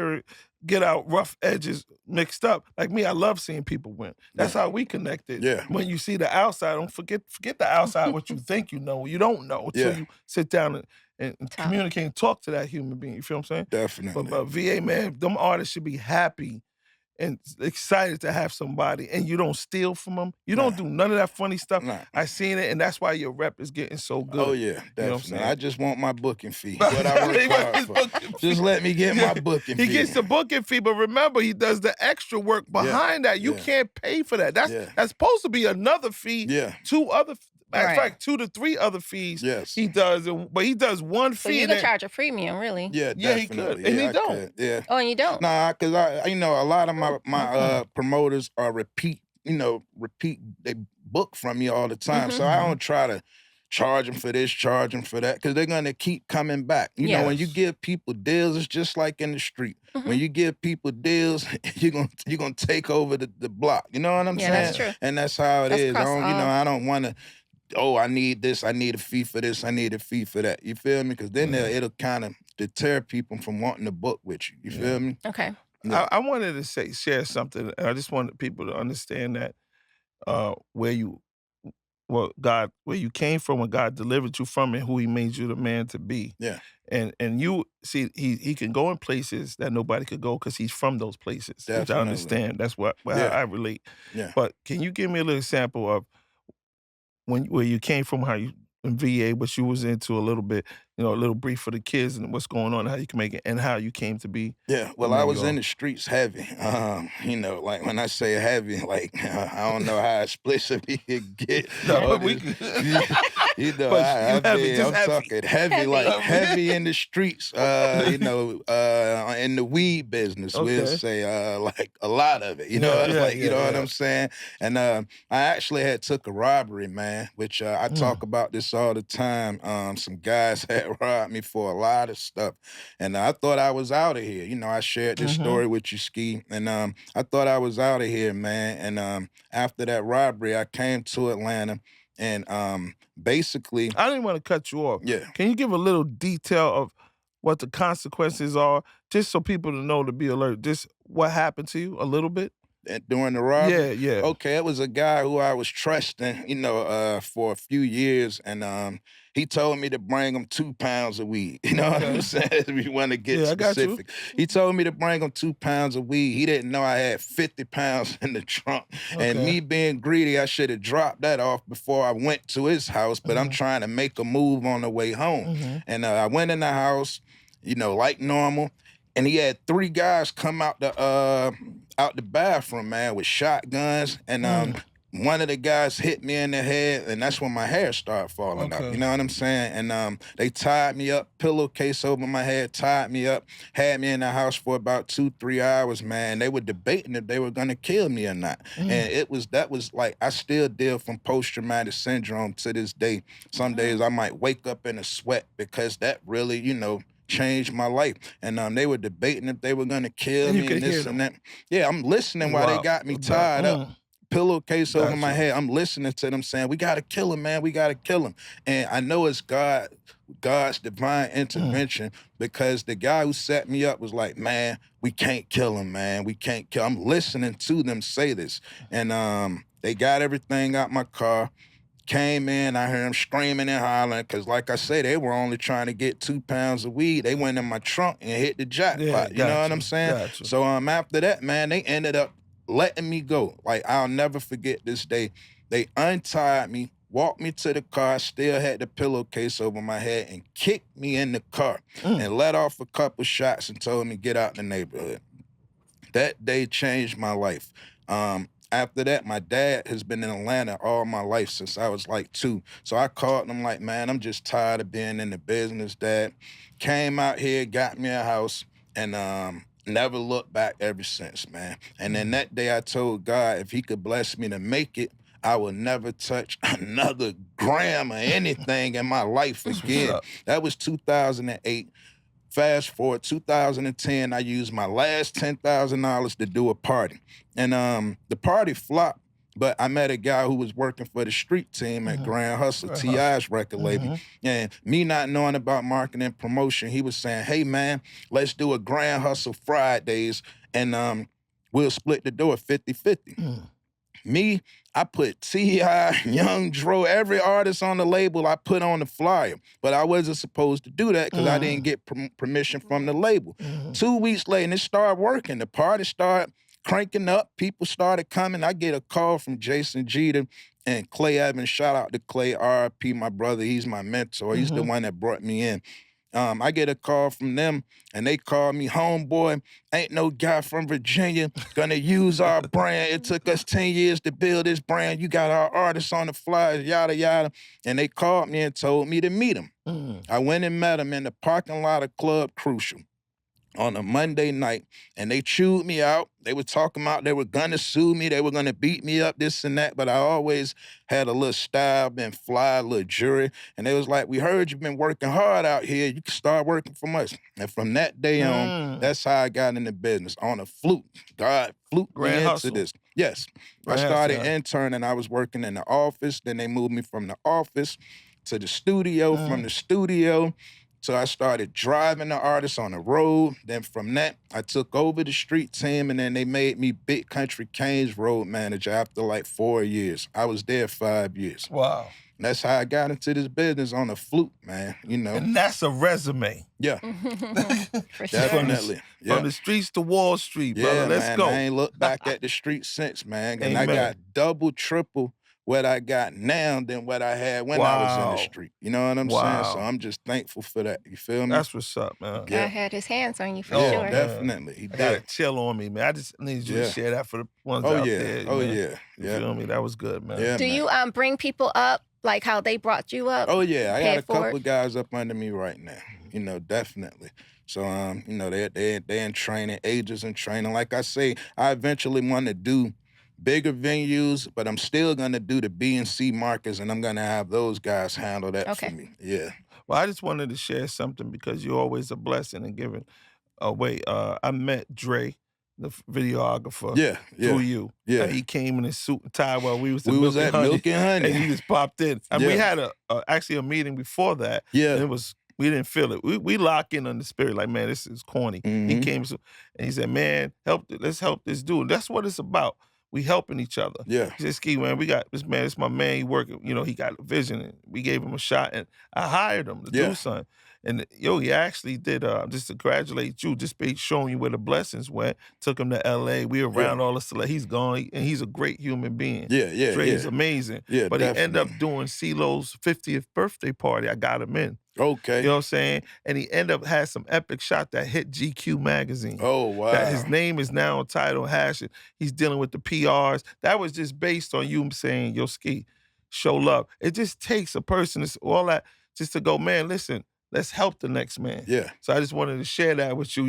rough edges mixed up. Like me, I love seeing people win. That's how we connected. Yeah. When you see the outside, don't forget the outside, what you think you know. You don't know until you sit down and communicate and talk to that human being. You feel what I'm saying? Definitely. But VA, man, them artists should be happy and excited to have somebody, and you don't steal from them. You don't do none of that funny stuff. I seen it, and that's why your rep is getting so good. Oh, yeah, definitely. You know what I'm saying? I just want my booking fee. What I work hard for. Just let me get my booking fee. He gets the booking fee, but remember, he does the extra work behind that. You can't pay for that. That's supposed to be another fee. Yeah. Matter of fact, 2 to 3 other fees he does, but he does one So fee. you can charge a premium, really. Yeah, he definitely. could, and he I don't. could, yeah. Oh, and you don't? Nah, because a lot of my promoters are repeat. They book from me all the time, so I don't try to charge them for this, charge them for that, because they're gonna keep coming back. You know, when you give people deals, it's just like in the street. When you give people deals, you're gonna take over the block. You know what I'm saying? Yeah, that's true. And that's how it is. I don't want to. Oh, I need this. I need a fee for this. I need a fee for that. You feel me? Because then it'll kind of deter people from wanting to book with you. You feel me? Okay. Yeah. I wanted to share something. And I just wanted people to understand that where you came from, where God delivered you from, and who He made you the man to be. Yeah. And you see, he can go in places that nobody could go because he's from those places. Which I Definitely. understand. That's how I relate. Yeah. But can you give me a little example of where you came from, how you in VA, what you was into a little bit, a little brief for the kids and what's going on, how you can make it, and how you came to be. Yeah, well, I was in the streets heavy. Like when I say heavy, like I don't know how explicit we could get. No, but we I'm heavy. talking heavy, like heavy in the streets. In the weed business, we'll say like a lot of it. You know what I'm saying? And I actually had took a robbery, man, which I talk about this all the time. Some guys had robbed me for a lot of stuff, and I thought I was out of here. I shared this story with you, Ski, and I thought I was out of here, man. And after that robbery, I came to Atlanta, and basically, I didn't want to cut you off. Yeah. Can you give a little detail of what the consequences are, just so people to know, to be alert? Just what happened to you a little bit? During the robbery? Yeah. Okay, it was a guy who I was trusting, for a few years, and he told me to bring him 2 pounds of weed. You know what I'm saying? If you want to get specific. He told me to bring him 2 pounds of weed. He didn't know I had 50 pounds in the trunk. And me being greedy, I should have dropped that off before I went to his house, but I'm trying to make a move on the way home. And I went in the house, like normal, and he had 3 guys come out the bathroom, man, with shotguns, and one of the guys hit me in the head, and that's when my hair started falling out. You know what I'm saying? And they tied me up, pillowcase over my head, tied me up, had me in the house for about 2-3 hours, man. They were debating if they were gonna kill me or not. And that was like, I still deal from post-traumatic syndrome to this day. Some days I might wake up in a sweat because that really, changed my life. And they were debating if they were gonna kill me and this and that. Yeah, I'm listening while they got me tied up. pillowcase over my Gotcha. head. I'm listening to them saying, we gotta kill him, man. We gotta kill him. And I know it's God's divine intervention because the guy who set me up was like, man, we can't kill him, man. We can't kill him. I'm listening to them say this. And they got everything out my car. Came in, I heard them screaming and hollering, because like I say, they were only trying to get 2 pounds of weed. They went in my trunk and hit the jackpot. Yeah, you know what I'm saying? Gotcha. So after that, man, they ended up letting me go. Like, I'll never forget this day. They untied me, walked me to the car, still had the pillowcase over my head, and kicked me in the car and let off a couple shots and told me get out the neighborhood. That day changed my life. After that, my dad has been in Atlanta all my life since I was like 2. So I called him like, man, I'm just tired of being in the business, Dad. Came out here, got me a house, and never looked back ever since, man. And then that day I told God if he could bless me to make it, I will never touch another gram or anything in my life again. That was 2008. Fast forward, 2010, I used my last $10,000 to do a party. And the party flopped, but I met a guy who was working for the street team at Grand Hustle, T.I.'s record label. And me not knowing about marketing and promotion, he was saying, hey, man, let's do a Grand Hustle Fridays, and we'll split the dough 50-50. Me, I put T.I., Young Dro, every artist on the label I put on the flyer. But I wasn't supposed to do that because I didn't get permission from the label. 2 weeks later, and it started working. The party started cranking up. People started coming. I get a call from Jason Jeter and Clay Evans. Shout out to Clay, R.I.P., my brother. He's my mentor. He's the one that brought me in. I get a call from them, and they call me, homeboy, ain't no guy from Virginia gonna use our brand. It took us 10 years to build this brand. You got our artists on the flyers, yada, yada. And they called me and told me to meet them. I went and met them in the parking lot of Club Crucial on a Monday night, and they chewed me out. They were talking about they were gonna sue me, they were gonna beat me up, this and that, but I always had a little style, been fly, a little jury, and they was like, we heard you've been working hard out here, you can start working for us. And from that day on, that's how I got into business, on a fluke. God fluked me into this. Yes, I started interning, I was working in the office, then they moved me from the office to the studio, from the studio. So I started driving the artists on the road. Then from that, I took over the street team, and then they made me Big Country Kane's road manager after like 4 years. I was there 5 years. Wow. And that's how I got into this business, on a fluke, man, you know. And that's a resume. Yeah. For sure. Definitely. From the streets to Wall Street, brother. Yeah, Let's man, go. I ain't looked back at the street since, man. And I Amen. got double, triple what I got now than what I had when I was in the street. You know what I'm saying? So I'm just thankful for that. You feel me? That's what's up, man. God had his hands on you for Yeah, sure. definitely. He I got a did. chill on me, man. I just need you to share that for the ones Oh, out yeah. there. Oh, man. yeah. You feel me? That was good, man. Yeah, Do man. you bring people up like how they brought you up? Oh, yeah. I Pay got a it forward? couple of guys up under me right now. You know, definitely. So, you know, they're in training, ages in training. Like I say, I eventually want to do bigger venues, but I'm still going to do the B and C markets, and I'm going to have those guys handle that for me. Yeah. Well, I just wanted to share something because you're always a blessing and giving away. I met Dre, the videographer, through you. Yeah. He came in his suit and tie while we was at Milk and Honey. and he just popped in. And we had actually a meeting before that. Yeah. And we didn't feel it. We lock in on the spirit, like, man, this is corny. He came and he said, man, let's help this dude. That's what it's about. We helping each other. Yeah. He said, Ski, man, we got this man, it's my man, he working, you know, he got a vision. And we gave him a shot, and I hired him to do something. And he actually did, just to congratulate you, just by showing you where the blessings went, took him to L.A. We around all the stuff. He's gone, and he's a great human being. Yeah. Dre's amazing. Yeah, but he ended definitely. up doing CeeLo's 50th birthday party. I got him in. Okay. You know what I'm saying? And he ended up had some epic shot that hit GQ magazine. Oh, wow. That his name is now on title hash. He's dealing with the PRs. That was just based on you saying, yo, Ski, show love. It just takes a person, all that, just to go, man, listen, let's help the next man. Yeah. So I just wanted to share that with you,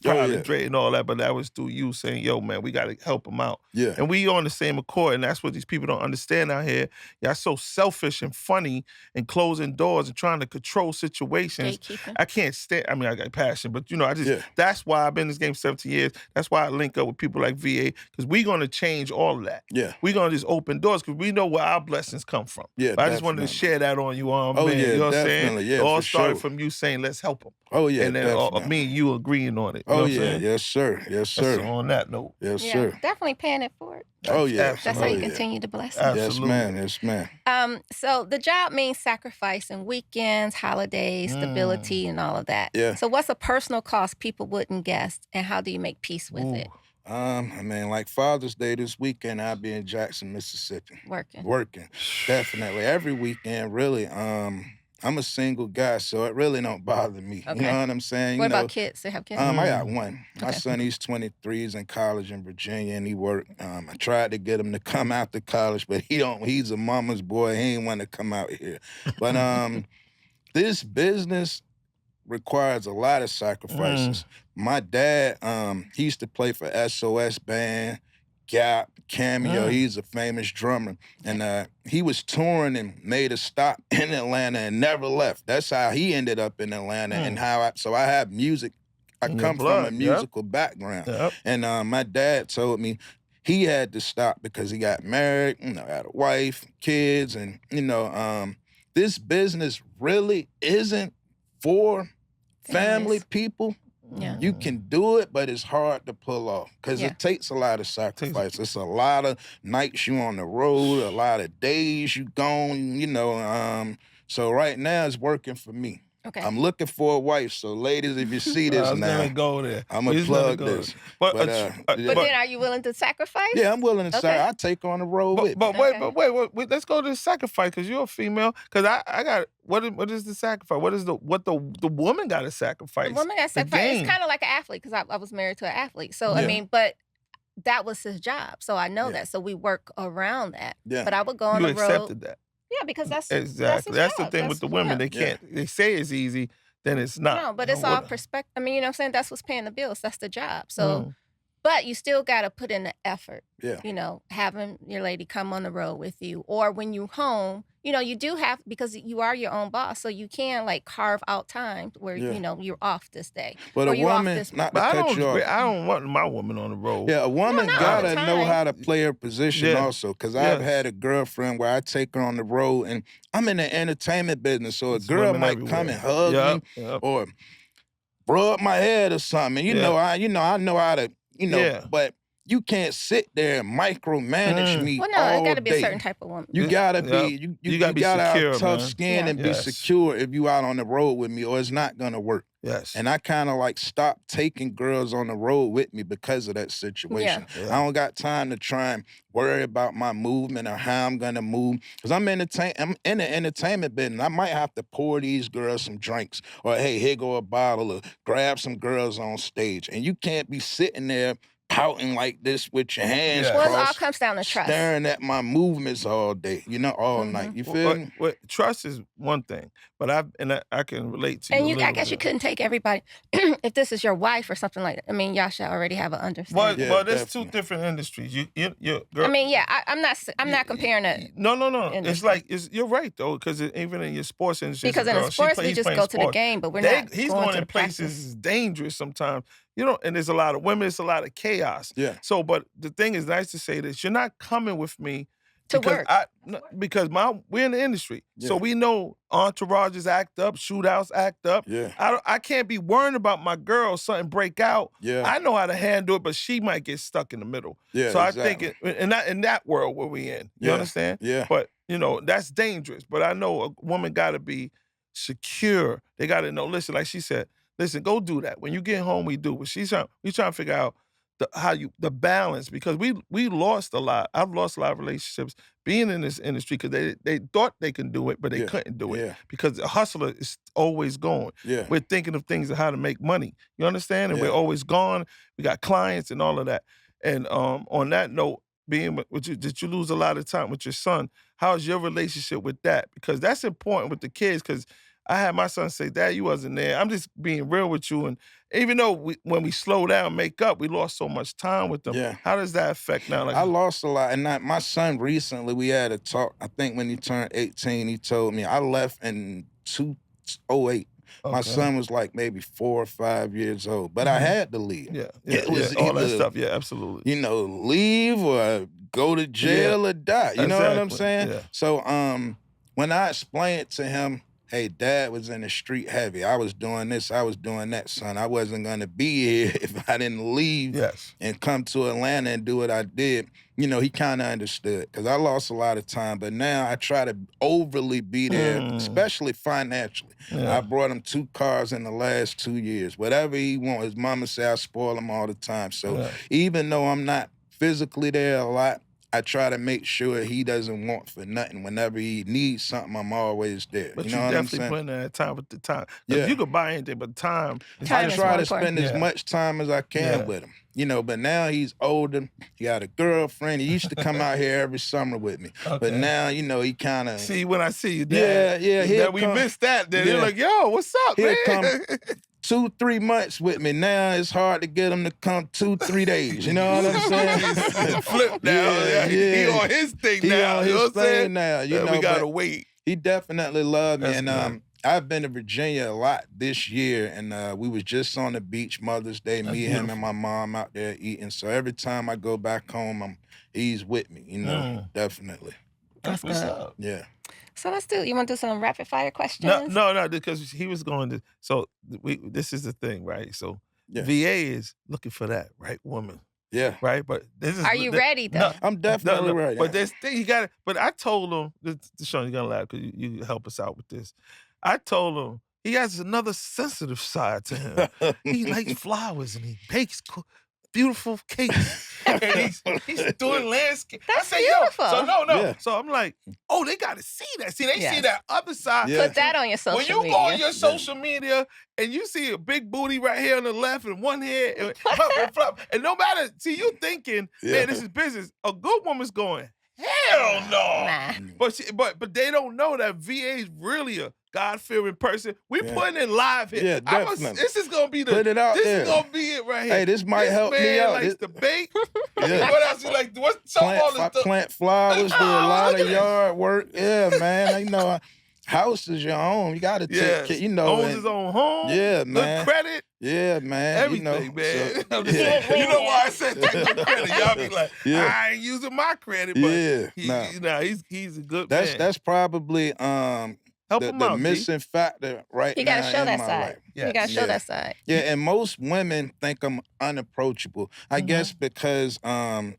Private yeah. Dre and all that, but that was through you saying, yo, man, we got to help him out. Yeah. And we on the same accord, and that's what these people don't understand out here. Y'all so selfish and funny and closing doors and trying to control situations. Gatekeeping. I can't stand, I mean, I got passion, but, Yeah. that's why I've been in this game 17 years. That's why I link up with people like VA, because we're going to change all of that. Yeah. We're going to just open doors, because we know where our blessings come from. Yeah, But I just wanted to definitely. share that on you, man. Oh, yeah, You know what I'm saying? definitely. Yeah, It all for started sure. from you saying, let's help them. Oh, yeah, And then definitely. me and you agreeing on it. You know Oh, what I'm yeah. saying? Yes, sir. Yes, So sir. on that note. Yes, Yeah, sir. definitely paying it forward. Oh, yeah. That's how Absolutely. you Oh, yeah. continue to bless us. Absolutely. Yes, ma'am. Yes, ma'am. So the job means sacrificing weekends, holidays, stability, and all of that. Yeah. So what's a personal cost people wouldn't guess, and how do you make peace with it? Ooh. Like Father's Day this weekend, I'll be in Jackson, Mississippi. Working. Definitely. Every weekend, really. I'm a single guy, so it really don't bother me. Okay. You know what I'm saying? What You know, about kids? They have kids? I got one. My Okay. son, he's 23, he's in college in Virginia, and he work. I tried to get him to come out to college, but he don't. He's a mama's boy. He ain't want to come out here. But this business requires a lot of sacrifices. My dad, he used to play for SOS Band, Gap, Cameo. He's a famous drummer. And he was touring and made a stop in Atlanta and never left. That's how he ended up in Atlanta and so I have music. I In your come from blood, a musical background. Yep. And my dad told me he had to stop because he got married, had a wife, kids, and, this business really isn't for family Families. people. Yeah. You can do it, but it's hard to pull off because Yeah. it takes a lot of sacrifice. It's a lot of nights you on the road, a lot of days you gone, so right now it's working for me. Okay. I'm looking for a wife, so ladies, if you see I this was now, gonna go there. I'm going We to was gonna plug go this. there. But, But then are you willing to sacrifice? Yeah, I'm willing to Okay. say I take on the road with me. But Okay. wait, let's go to the sacrifice, because you're a female. Because I got what is the sacrifice? What is the woman got to sacrifice? The woman got The sacrificed. game. It's kind of like an athlete because I was married to an athlete. So, Yeah. I mean, but that was his job. So I know Yeah. that. So we work around that. Yeah. But I would go on You the road. accepted that. Yeah, because that's Exactly. his That's the job. thing with the women. They Yeah. can't. They say it's easy, then it's not. No, but You it's know all what- perspective. I mean, you know what I'm saying? That's what's paying the bills. That's the job. So, Mm. but you still got to put in the effort. Yeah. Having your lady come on the road with you, or when you home, you do have, because you are your own boss, so you can like carve out time where Yeah. you're off this day. But or a you're off woman, this not to But I cut you off. don't want my woman on the road. Yeah, a woman not all gotta the know time. how to play her position Yeah. also. Because I've Yes. had a girlfriend where I take her on the road, and I'm in the entertainment business, so a It's girl women might come everywhere. and hug Yep, me yep. or rub my head or something. And I know how to, Yeah. but you can't sit there and micromanage me Well, no, all it got to be day. a certain type of woman. You Yeah, gotta yep. be you gotta be gotta secure, have tough man. skin Yeah. and be Yes. secure if you out on the road with me, or it's not gonna work. Yes. And I kind of like stopped taking girls on the road with me because of that situation. Yeah. I don't got time to try and worry about my movement or how I'm gonna move. Because I'm in the entertainment business. I might have to pour these girls some drinks, or hey, here go a bottle, or grab some girls on stage. And you can't be sitting there pouting like this with your hands Yeah. Well, it all crossed, comes down to trust. staring at my movements all day, all night. You feel me? Well, trust is one thing, but I can relate to And you. I guess you couldn't take everybody. If this is your wife or something like that, I mean, y'all should already have an Well, understanding. Yeah, there's two definitely. different industries. You girl. I mean, yeah, I'm not comparing it. No. It's industry. like you're right though, because even in your sports industry, Because in the sports, we just go to the game, but we're not He's going going to in the places practice. is dangerous sometimes. And there's a lot of women. It's a lot of chaos. Yeah. So, but the thing is, nice to say this: you're not coming with me To because work. because we're in the industry, so Yeah. we know entourages act up, shootouts act up. Yeah. I can't be worrying about my girl something break out. Yeah. I know how to handle it, but she might get stuck in the middle. Yeah, So exactly. I think in that world where we in, you Yeah. understand? Yeah. But that's dangerous. But I know a woman got to be secure. They got to know. Listen, like she said, listen, go do that. When you get home, we do. But we trying to figure out the balance, because we lost a lot. I've lost a lot of relationships being in this industry because they thought they can do it, but they Yeah. couldn't do it Yeah. because the hustler is always going. Yeah. We're thinking of things of how to make money. You understand? And Yeah. we're always gone. We got clients and all of that. And on that note, being with you, did you lose a lot of time with your son? How's your relationship with that? Because that's important with the kids. Because I had my son say, Dad, you wasn't there. I'm just being real with you. And even though when we slow down, make up, we lost so much time with them. Yeah. How does that affect now? Like, I lost a lot. And my son recently, we had a talk. I think when he turned 18, he told me, I left in 2008. My son was like maybe 4 or 5 years old, but I had to leave. Yeah, It was all that either, stuff. Yeah, absolutely. You know, leave or go to jail or die. You know what I'm Exactly, saying? yeah. So when I explained it to him, hey, Dad was in the street heavy. I was doing this, I was doing that, son. I wasn't gonna be here if I didn't leave and come to Atlanta and do what I did. You know, he kind of understood because I lost a lot of time, but now I try to overly be there, especially financially. Yeah. I brought him 2 cars in the last 2 years. Whatever he wants, his mama say I spoil him all the time. So even though I'm not physically there a lot, I try to make sure he doesn't want for nothing. Whenever he needs something, I'm always there. But you know what I'm definitely saying? putting that time with the time. Yeah. You could buy anything, but time. I is try more to important. spend as much time as I can with him. You know, but now he's older. He got a girlfriend. He used to come out here every summer with me. But now, you know, he kind of... See, when I see you, Dad, we missed that. Then they're like, yo, what's up, he'll man? come 2-3 months with me. Now it's hard to get him to come 2-3 days. You know what I'm saying? Flip now. He on his thing He now. on you know his what I'm saying? thing now. You know, we gotta but wait. He definitely loved me. That's And good. I've been to Virginia a lot this year, and we was just on the beach Mother's Day, me, him, and my mom out there eating. So every time I go back home, he's with me, you know, definitely. That's what's good. up. Yeah. So you want to do some rapid fire questions? No, because he was going to. So this is the thing, right? So VA is looking for that right woman. Yeah. Right, but this is. Are you ready though? I'm definitely ready. But this thing he got it. But I told him, DeShawn, you're gonna laugh because you help us out with this. I told him he has another sensitive side to him. He likes flowers and he bakes beautiful cakes. And he's doing landscape. That's I say, beautiful. Yo, so no. Yeah. So I'm like, oh, they gotta see that. See, they see that other side. Yeah. Put that on your social media. When you go on your social media and you see a big booty right here on the left and one here and flop, and no matter, see, you thinking, man, this is business. A good woman's going, hell no. Nah. But they don't know that VA is really a God-fearing person. We putting it live here. Yeah, definitely. This is gonna be Put it out this there. is gonna be it right here. Hey, this might help me man out. Likes to bake. Yeah. What else? He like? What's all this stuff? Plant flowers, do a lot of yard work. Yeah, man. You know, house is your own. You got to take care. You know, owns his own home. Yeah, Good man. credit. Yeah, man. Everything, you know, man. So, You know why I said take good credit? Y'all be like, I ain't using my credit, but he's a good man. That's probably Help him the out, missing factor right now. You gotta show in that my side. life. You gotta show that side. Yeah, and most women think I'm unapproachable. I guess because I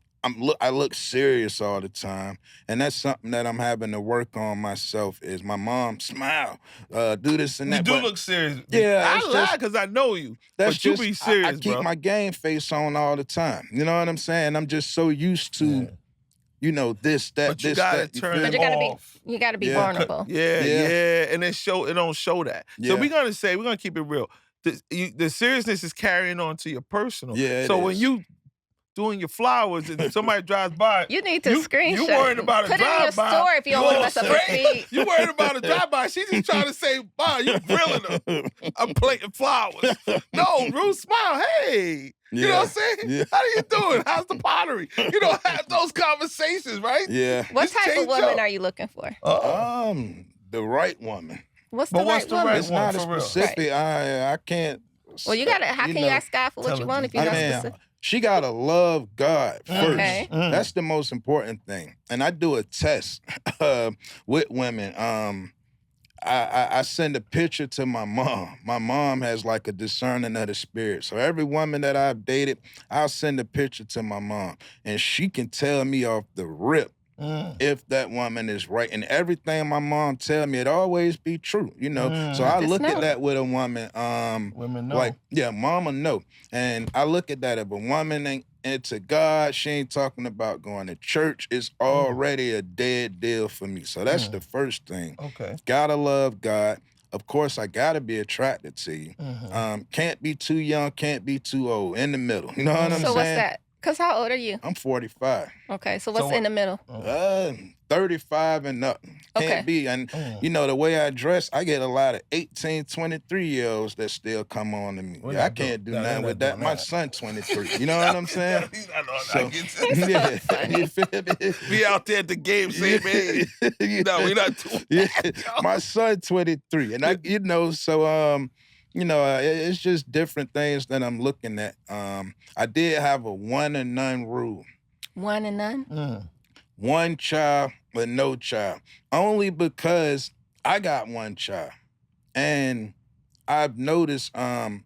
look serious all the time, and that's something that I'm having to work on myself. Is my mom smile, do this and that. You do look serious. Yeah, I lie because I know you. That's but you just, be serious, I keep bro. my game face on all the time. You know what I'm saying? I'm just so used to, you know, this, that, But you this, gotta that. turn But it off. you gotta be vulnerable. Yeah, and it don't show that. Yeah. So we're gonna keep it real. The seriousness is carrying on to your personal. Yeah, So when you doing your flowers and somebody drives by, You need to screenshot. You worried about a Put it in your drive-by. story if you don't want to mess up your feed. You worried about a drive-by. She's just trying to say, wow, you grilling her. I'm plating flowers. No, Ruth, smile. Hey. You know what I'm saying? Yeah. How you doing? How's the pottery? You know, have those conversations, right? Yeah. What Just type of change woman up. are you looking for? The right woman. What's But the what's right the woman? right It's not a for real. specific. I can't. Well, you gotta. How can you ask God for what you want if you're not specific? She gotta love God first. Okay. That's the most important thing. And I do a test with women. I send a picture to my mom. My mom has like a discerning of the spirit. So every woman that I've dated, I'll send a picture to my mom. And she can tell me off the rip if that woman is right. And everything my mom tell me, it always be true, you know? So I look at that with a woman. Women know. Like, yeah, mama know. And I look at that if a woman ain't into God, she ain't talking about going to church, it's already a dead deal for me. So that's the first thing. Okay. Gotta love God. Of course, I gotta be attracted to you. Can't be too young, can't be too old. In the middle. You know what I'm saying? So what's that? Because how old are you? I'm 45. Okay, so what's in the middle? 35 and up. can't Okay. be. And, you know, the way I dress, I get a lot of 18, 23-year-olds that still come on to me. We're Yeah, I not can't do doing- no, nothing they're with not that. doing My that. son 23. You know what I'm saying? He's not on- So, I get you. yeah, you feel me? We out there at the game same age. No, we're not doing Yeah, that. yo. my son 23, and I, you know, so you know, it's just different things that I'm looking at. I did have a one and none rule. One and none? Mm. One child, but no child. Only because I got one child. And I've noticed I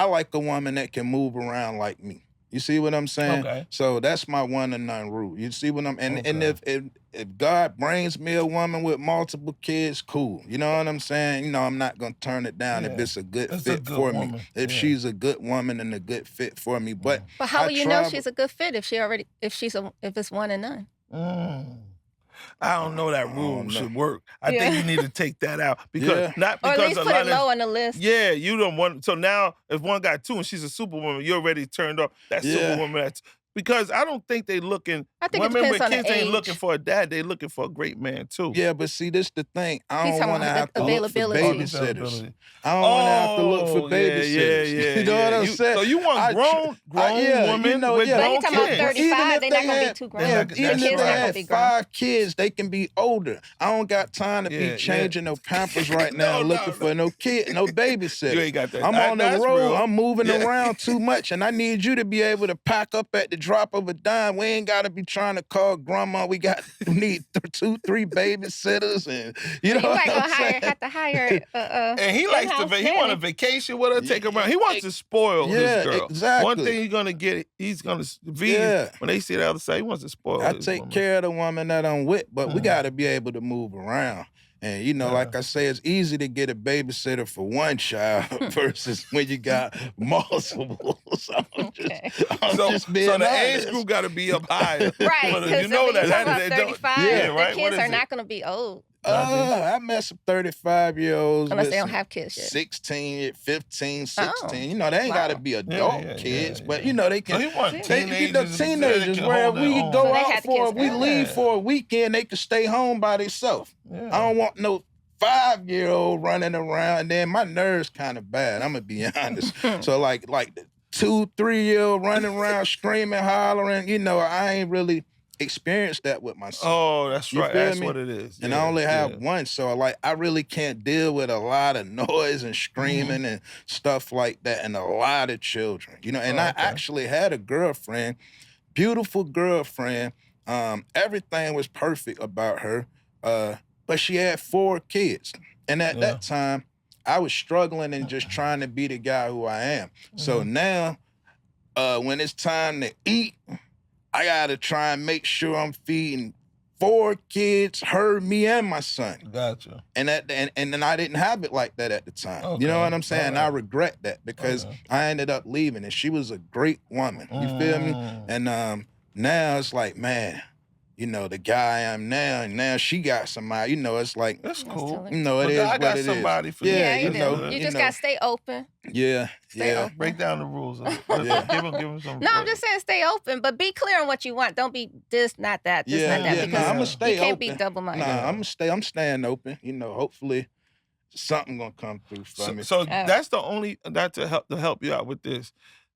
like a woman that can move around like me. You see what I'm saying? Okay. So that's my one and none rule. You see what I'm and Okay. if God brings me a woman with multiple kids, cool. You know what I'm saying? You know, I'm not gonna turn it down if Yeah. it's a good It's a fit good for me. woman. If Yeah. she's a good woman and a good fit for me. But But how I will you know travel- she's a good fit if if it's one and none? Mm. I don't know that I rule don't know. should work. I Yeah. think you need to take that out because Yeah. not Or at because least a put lot it of low on the list. yeah, you don't want. So now, if one got two and she's a superwoman, you're already turned off. That Yeah. superwoman. That's because I don't think they looking. I think it Women depends with on the kids ain't looking age. for a dad. They looking for a great man too. Yeah, but see, this the thing. I He's don't talking want to about have the to look for availability. babysitters. Availability. I don't want to have to look for Oh, yeah, babysitters. yeah, You know what I'm You- saying? So you want I grown yeah, women you know, with yeah. But grown he talking about kids. 35, they're not gonna be too grown. They're Yeah, not- even that's if kids they not right. gonna had be grown. 5 kids, they can be older. I don't got time to Yeah, be yeah. changing no Pampers right now, No, looking no, for no kid, no babysitter. You ain't got that. I'm on the That's road. real. I'm moving Yeah. around too much, and I need you to be able to pack up at the drop of a dime. We ain't got to be trying to call grandma. We need 2, 3 babysitters, and you know You what might I'm saying? have to hire And he likes to. in-house He want a nanny. vacation with her, take her around. He wants to spoil Yeah, his girl. exactly. One thing he's gonna get, he's gonna V. Yeah. When they see the other side, he wants to spoil. I his take woman. care of the woman that I'm with, but we Mhm. got to be able to move around. And, you know, like I say, it's easy to get a babysitter for one child versus when you got multiple. So Okay. I'm So, just being so the honest. age group got to be up higher. Right, For the- because you know you're that. talking They about don't- 35, Yeah, the right? What kids is are it? not going to be old I mess with 35-year-olds. unless with they don't some have kids yet. 16, 15, 16. Oh, You know, they ain't got to wow. be adult yeah, kids, yeah, but, yeah. you know, they So can. he want They, you know, teenagers. teenagers, that can where hold we their own. go So they out had the for, kids we back. leave Yeah. for a weekend, they can stay home by themselves. Yeah. I don't want no 5-year-old running around. And then my nerves kind of bad. I'm gonna be honest. So like the 2, 3-year-old running around screaming, hollering. You know, I ain't really experienced that with my son. Oh, that's You right. feel That's me? what it is. And Yeah, I only have yeah. one, so like I really can't deal with a lot of noise and screaming and stuff like that, and a lot of children. You know, and Oh, I okay. actually had a girlfriend, beautiful girlfriend. Everything was perfect about her, but she had 4 kids, and at Yeah. that time, I was struggling and just trying to be the guy who I am. So Mm-hmm. now, when it's time to eat, I gotta try and make sure I'm feeding 4 kids, her, me, and my son. Gotcha. And then I didn't have it like that at the time. You know Okay. what I'm saying? I Alright. regret that because Okay. I ended up leaving, and she was a great woman. You feel me? Mm. And now it's like, man, you know, the guy I am now, and now she got somebody. You know, it's like, That's That's cool. totally- you know, it But is I what got it is. somebody for Yeah, Yeah, that. you you do. know, You you just know. got to stay open. Yeah, Stay yeah. open. Break down the rules. Yeah. Give him some. No, I'm just saying stay open, but be clear on what you want. Don't be this, not that, this, Yeah, not that, yeah. because Nah, I'm Yeah. gonna stay you can't open. be double-minded. Nah, I'm staying open. You know, hopefully something gonna come through for me. So that's the only that to help you out with this.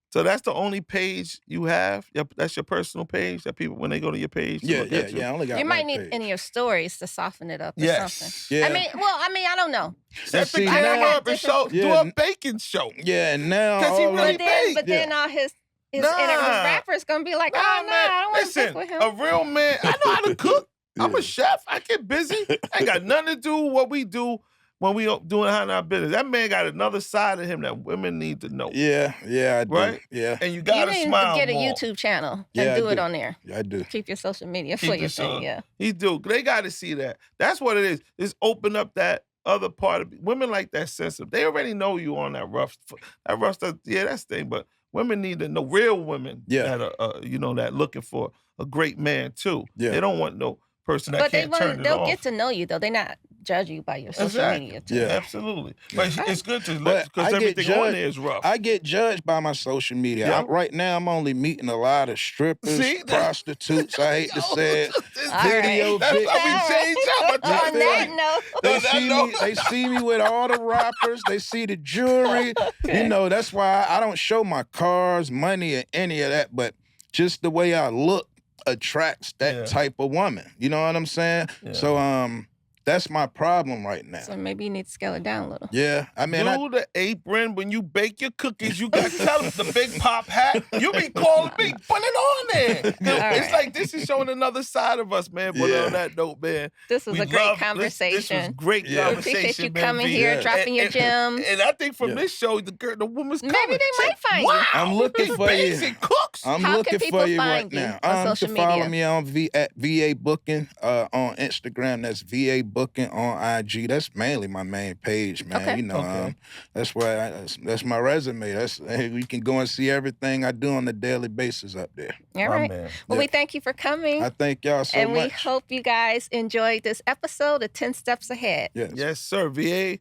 So that's the only page you have. That's your personal page that people when they go to your page. To Yeah, look yeah, at you. yeah. I only got You might one need page. in your stories to soften it up or Yes. something. Yeah. I mean, I don't know. That see, the now- camera up and show. Yeah. Do a baking show. Yeah, and now 'Cause he all really of- But then all his Nah. rappers gonna be like, oh, no, I don't want to Listen, stick with him. a real man. I know how to cook. I'm Yeah. a chef. I get busy. I ain't got nothing to do with what we do when we doing our business. That man got another side of him that women need to know. Yeah, I do. Right? Yeah, And you You gotta need smile to get a more. YouTube channel and Yeah, I do it do. on there. I do. Keep your social media Keep for your it so- thing, yeah. He do. They got to see that. That's what it is. It's open up that other part of women like that sensitive. They already know you on that rough stuff. Yeah, that's the thing. But women need to know real women. Yeah. That are that looking for a great man too. Yeah. They don't want no person that But can't turn it they'll off. get to know you though. They're not judge you by your social Exactly. media too. Yeah. Absolutely. But it's good to But because I get everything on judged- there is rough. I get judged by my social media. Yeah. Right now, I'm only meeting a lot of strippers, See? prostitutes. I hate to say it. All Video right. That's bitch. how we change up. I'm On trying to that tell you. note, They On that see note. me. They see me with all the rappers. They see the jewelry. You know, that's why I don't show my cars, money, or any of that. But just the way I look attracts that Yeah. type of woman. You know what I'm saying? Yeah. So that's my problem right now. so maybe you need to scale it down a little. Yeah, I mean, Do the apron when you bake your cookies. You got to tell them the big pop hat. You be calling me, put it on there. It's right. like this is showing another side of us, man. But Yeah. on that note, man, This was we a great love- conversation. This was great Yeah. We conversation. appreciate you man, coming V. here, Yeah. dropping your gems. And I think from Yeah. this show, the woman's Maybe coming. they might find you. wow, I'm looking these for you. basic cooks. I'm How can looking people for you right find you now. on You social can follow media? me on at VA Booking on Instagram. That's VA Booking on IG. That's mainly my main page, man. Okay. You know, Okay. that's where that's my resume. You can go and see everything I do on a daily basis up there. All My right. man. Well, Yeah. we thank you for coming. I thank y'all so and we much. hope you guys enjoyed this episode of 10 Steps Ahead. Yes. Yes, sir. VA, I'm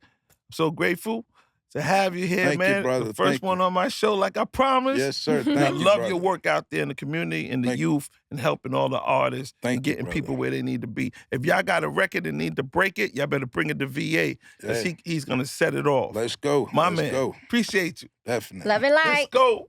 so grateful to have you here, Thank you, man. brother. The first Thank one you. on my show, like I promised. Yes, sir. I Thank you, love brother. your work out there in the community and the Thank you. youth and helping all the artists Thank and you, getting brother. people where they need to be. If y'all got a record and need to break it, y'all better bring it to VA because Hey. he's going to set it off. Let's go. My Let's man, go. appreciate you. Definitely. Love and Let's light. go.